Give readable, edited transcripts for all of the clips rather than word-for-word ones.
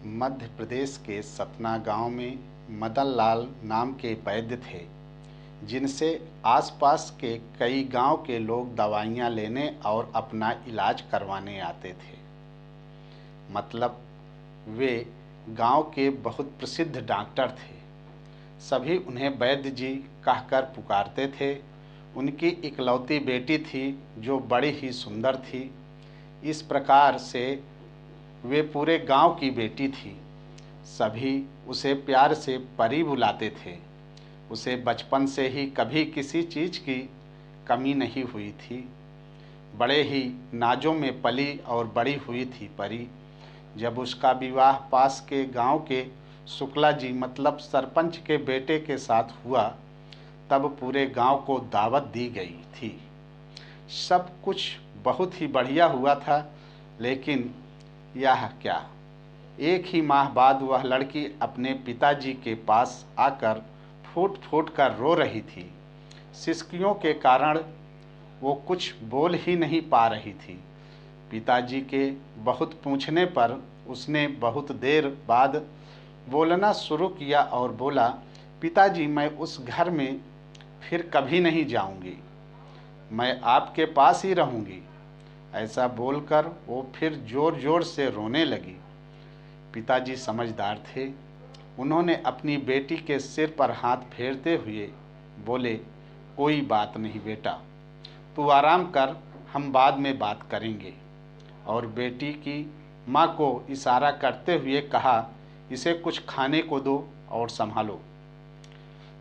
मध्य प्रदेश के सतना गांव में मदन लाल नाम के वैद्य थे, जिनसे आसपास के कई गांव के लोग दवाइयां लेने और अपना इलाज करवाने आते थे। मतलब वे गांव के बहुत प्रसिद्ध डॉक्टर थे। सभी उन्हें वैद्य जी कहकर पुकारते थे। उनकी इकलौती बेटी थी जो बड़ी ही सुंदर थी। इस प्रकार से वे पूरे गांव की बेटी थी। सभी उसे प्यार से परी बुलाते थे। उसे बचपन से ही कभी किसी चीज़ की कमी नहीं हुई थी। बड़े ही नाजों में पली और बड़ी हुई थी परी। जब उसका विवाह पास के गांव के शुक्ला जी मतलब सरपंच के बेटे के साथ हुआ, तब पूरे गांव को दावत दी गई थी। सब कुछ बहुत ही बढ़िया हुआ था, लेकिन यह क्या, एक ही माह बाद वह लड़की अपने पिताजी के पास आकर फूट फूट कर रो रही थी। सिसकियों के कारण वो कुछ बोल ही नहीं पा रही थी। पिताजी के बहुत पूछने पर उसने बहुत देर बाद बोलना शुरू किया और बोला, पिताजी मैं उस घर में फिर कभी नहीं जाऊंगी, मैं आपके पास ही रहूंगी। ऐसा बोलकर वो फिर जोर जोर से रोने लगी। पिताजी समझदार थे। उन्होंने अपनी बेटी के सिर पर हाथ फेरते हुए बोले, कोई बात नहीं बेटा, तू आराम कर, हम बाद में बात करेंगे। और बेटी की माँ को इशारा करते हुए कहा, इसे कुछ खाने को दो और संभालो।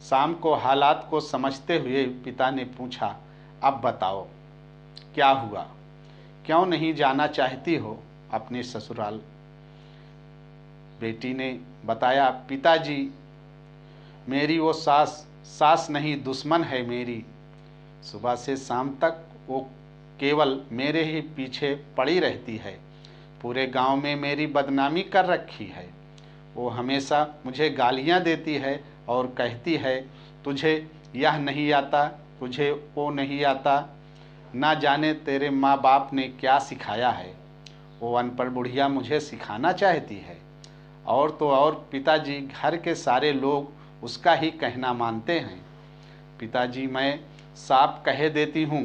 शाम को हालात को समझते हुए पिता ने पूछा, अब बताओ क्या हुआ, क्यों नहीं जाना चाहती हो अपने ससुराल? बेटी ने बताया, पिताजी मेरी वो सास नहीं दुश्मन है मेरी। सुबह से शाम तक वो केवल मेरे ही पीछे पड़ी रहती है। पूरे गांव में मेरी बदनामी कर रखी है। वो हमेशा मुझे गालियां देती है और कहती है, तुझे यह नहीं आता, तुझे वो नहीं आता, ना जाने तेरे माँ बाप ने क्या सिखाया है। वो अनपढ़ बुढ़िया मुझे सिखाना चाहती है। और तो और पिताजी घर के सारे लोग उसका ही कहना मानते हैं। पिताजी मैं साफ कह देती हूँ,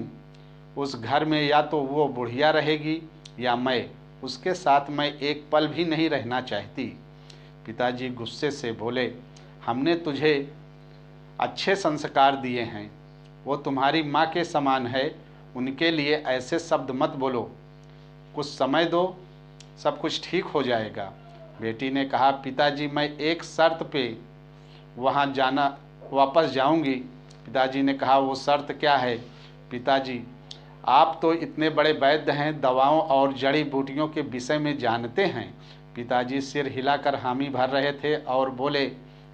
उस घर में या तो वो बुढ़िया रहेगी या मैं उसके साथ मैं एक पल भी नहीं रहना चाहती। पिताजी गुस्से से बोले, हमने तुझे अच्छे संस्कार दिए हैं, वो तुम्हारी माँ के समान है, उनके लिए ऐसे शब्द मत बोलो, कुछ समय दो, सब कुछ ठीक हो जाएगा। बेटी ने कहा, पिताजी मैं एक शर्त पे वहाँ जाना वापस जाऊंगी। पिताजी ने कहा, वो शर्त क्या है? पिताजी आप तो इतने बड़े वैद्य हैं, दवाओं और जड़ी बूटियों के विषय में जानते हैं। पिताजी सिर हिलाकर हामी भर रहे थे और बोले,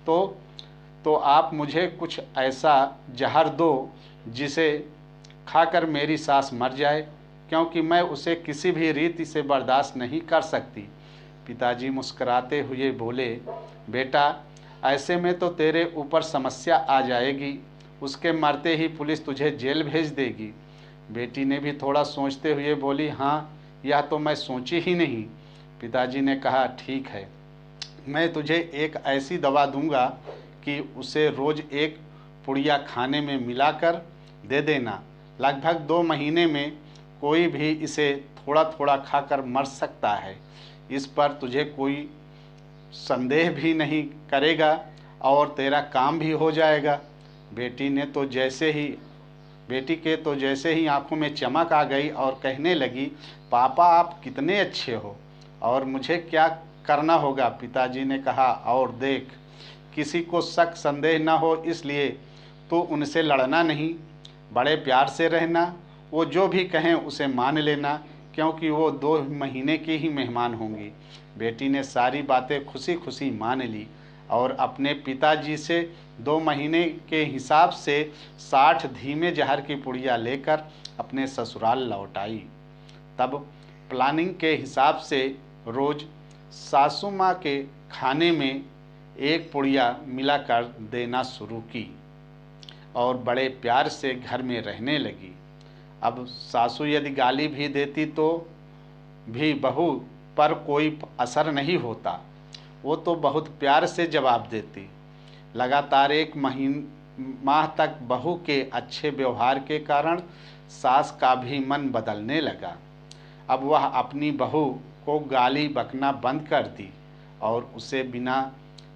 तो आप मुझे कुछ ऐसा जहर दो जिसे खाकर मेरी सास मर जाए, क्योंकि मैं उसे किसी भी रीति से बर्दाश्त नहीं कर सकती। पिताजी मुस्कुराते हुए बोले, बेटा ऐसे में तो तेरे ऊपर समस्या आ जाएगी, उसके मरते ही पुलिस तुझे जेल भेज देगी। बेटी ने भी थोड़ा सोचते हुए बोली, हाँ यह तो मैं सोची ही नहीं। पिताजी ने कहा, ठीक है, मैं तुझे एक ऐसी दवा दूंगा कि उसे रोज़ एक पुड़िया खाने में मिलाकर दे देना। लगभग 2 महीने में कोई भी इसे थोड़ा थोड़ा खाकर मर सकता है। इस पर तुझे कोई संदेह भी नहीं करेगा और तेरा काम भी हो जाएगा। बेटी के तो जैसे ही आंखों में चमक आ गई और कहने लगी, पापा आप कितने अच्छे हो और मुझे क्या करना होगा? पिताजी ने कहा, और देख, किसी को शक संदेह न हो इसलिए तो उनसे लड़ना नहीं, बड़े प्यार से रहना, वो जो भी कहें उसे मान लेना, क्योंकि वो 2 महीने की ही मेहमान होंगी। बेटी ने सारी बातें खुशी खुशी मान ली और अपने पिताजी से 2 महीने के हिसाब से 60 धीमे जहर की पुड़िया लेकर अपने ससुराल लौट आई। तब प्लानिंग के हिसाब से रोज़ सासू माँ के खाने में एक पुड़िया मिलाकर देना शुरू की और बड़े प्यार से घर में रहने लगी। अब सासू यदि गाली भी देती तो भी बहू पर कोई असर नहीं होता। वो तो बहुत प्यार से जवाब देती। लगातार 1 माह तक बहू के अच्छे व्यवहार के कारण सास का भी मन बदलने लगा। अब वह अपनी बहू को गाली बकना बंद कर दी और उसे बिना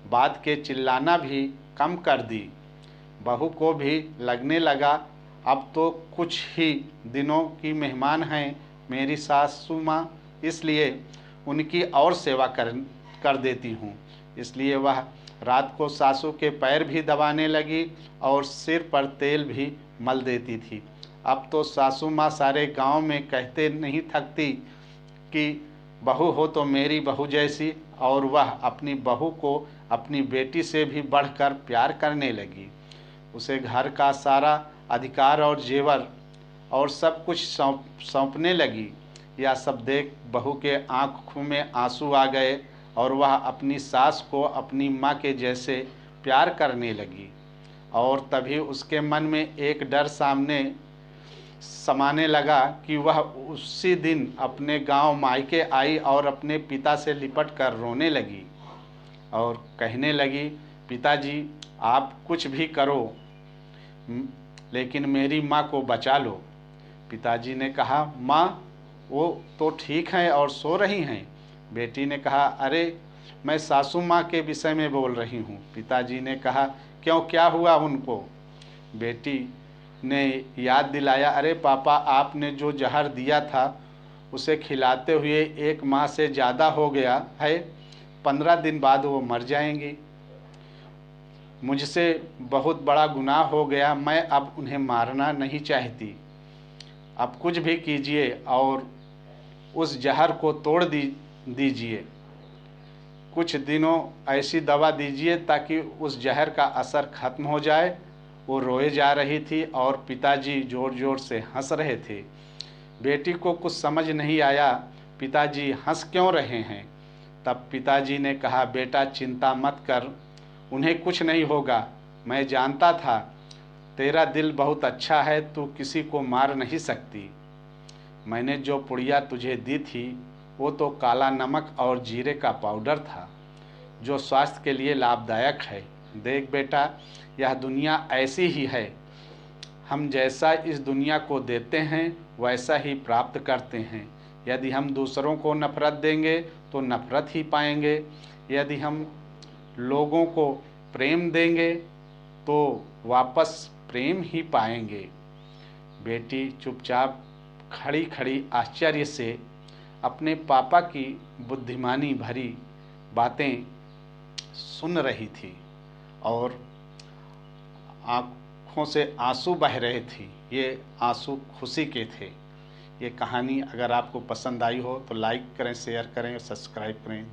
बात के चिल्लाना भी कम कर दी। बहू को भी लगने लगा अब तो कुछ ही दिनों की मेहमान हैं मेरी सासू माँ, इसलिए उनकी और सेवा कर देती हूँ। इसलिए वह रात को सासू के पैर भी दबाने लगी और सिर पर तेल भी मल देती थी। अब तो सासू माँ सारे गांव में कहते नहीं थकती कि बहू हो तो मेरी बहू जैसी, और वह अपनी बहू को अपनी बेटी से भी बढ़कर प्यार करने लगी। उसे घर का सारा अधिकार और जेवर और सब कुछ सौंपने लगी। यह सब देख बहू के आंखों में आंसू आ गए और वह अपनी सास को अपनी माँ के जैसे प्यार करने लगी। और तभी उसके मन में एक डर सामने समाने लगा कि वह उसी दिन अपने गांव मायके आई और अपने पिता से लिपट कर रोने लगी और कहने लगी, पिताजी आप कुछ भी करो लेकिन मेरी माँ को बचा लो। पिताजी ने कहा, माँ वो तो ठीक हैं और सो रही हैं। बेटी ने कहा, अरे मैं सासू माँ के विषय में बोल रही हूँ। पिताजी ने कहा, क्यों, क्या हुआ उनको? बेटी ने याद दिलाया, अरे पापा आपने जो जहर दिया था उसे खिलाते हुए 1 माह से ज़्यादा हो गया है, 15 दिन बाद वो मर जाएंगी। मुझसे बहुत बड़ा गुनाह हो गया, मैं अब उन्हें मारना नहीं चाहती। अब कुछ भी कीजिए और उस जहर को तोड़ दीजिए। कुछ दिनों ऐसी दवा दीजिए ताकि उस जहर का असर खत्म हो जाए। वो रोए जा रही थी और पिताजी ज़ोर ज़ोर से हंस रहे थे। बेटी को कुछ समझ नहीं आया, पिताजी हंस क्यों रहे हैं। तब पिताजी ने कहा, बेटा चिंता मत कर, उन्हें कुछ नहीं होगा। मैं जानता था तेरा दिल बहुत अच्छा है, तू किसी को मार नहीं सकती। मैंने जो पुड़िया तुझे दी थी वो तो काला नमक और जीरे का पाउडर था जो स्वास्थ्य के लिए लाभदायक है। देख बेटा, यह दुनिया ऐसी ही है, हम जैसा इस दुनिया को देते हैं वैसा ही प्राप्त करते हैं। यदि हम दूसरों को नफरत देंगे तो नफरत ही पाएंगे, यदि हम लोगों को प्रेम देंगे तो वापस प्रेम ही पाएंगे। बेटी चुपचाप खड़ी खड़ी आश्चर्य से अपने पापा की बुद्धिमानी भरी बातें सुन रही थी और आँखों से आंसू बह रहे थे। ये आंसू खुशी के थे। ये कहानी अगर आपको पसंद आई हो तो लाइक करें, शेयर करें और सब्सक्राइब करें।